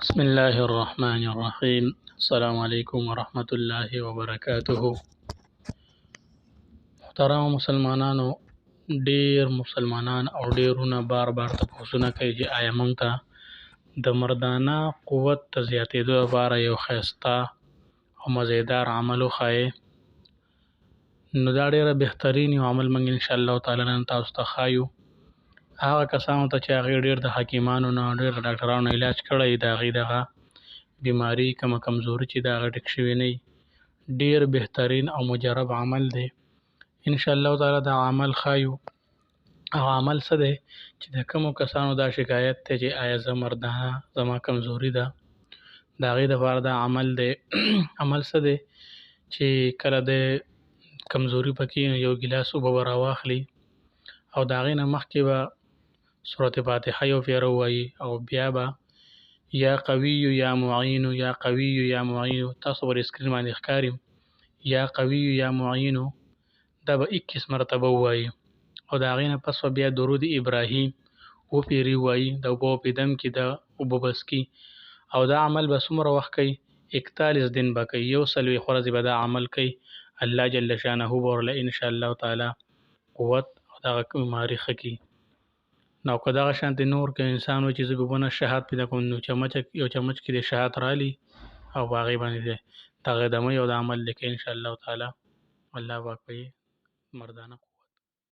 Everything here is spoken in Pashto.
بسم الله الرحمن الرحیم. السلام علیکم ورحمۃ اللہ وبرکاتہ. محترم مسلمانانو، ډیر مسلمانان او ډیرونه بار تپوسونه کوي چې آیا موږ ته د مردانه قوت د زیاتېدو لپاره یو ښایسته او مزیدار عمل وښایې. نو دا ډیره بهترین یو عمل موږ انشاءالله تعالی نن تاسو ته ښایو. هغه کسانو ته چې هغې ډېر د حکیمانو نه ډېر د ډاکټرانو علاج کړی، د هغې دغه بیماري کومه کمزوري چې د هغه ټیک شوې نه وي، ډېر بهترین او مجرب عمل دی. انشاءالله تعالی دا عمل ښایو. هغه عمل څه دی چې د کومو کسانو دا شکایت دی چې آیا زه مردانه زما کمزوري ده، د هغې دپاره دا عمل دی. عمل څه دی چې کله د کمزوري پکې یو ګیلاس اوبه به راواخلي او د هغې نه مخکې به سورت فاتحه یو پیره ووایي او بیا به یا قوي یا معین یا قوي یا معین، تاسو پر اسکرین باندې ښکاري، یا قوي یا معین، دا به 21 مرتبه ووایي او د هغې نه پس به بیا درود ابراهیم وپیرې ووایي. د اوبو په دم کې د اوبه بس کي او دا عمل به څومره وخت کوي؟ 41 دن به کوي. 41 ورځې به دا عمل کوي. الله جل شانه به ورله انشاءالله تعالی قوت او دغه بیماري ښه کړي. نو که دغه شانتې نور که انسان وایي چې زه به ونه شهاد پیدا کوم، نو یو چمچ کې د شهاد رالی او په هغې باندې د هغه دمه یو د عمل دی کوي انشاءالله تعالی. الله پاک به یې مردانه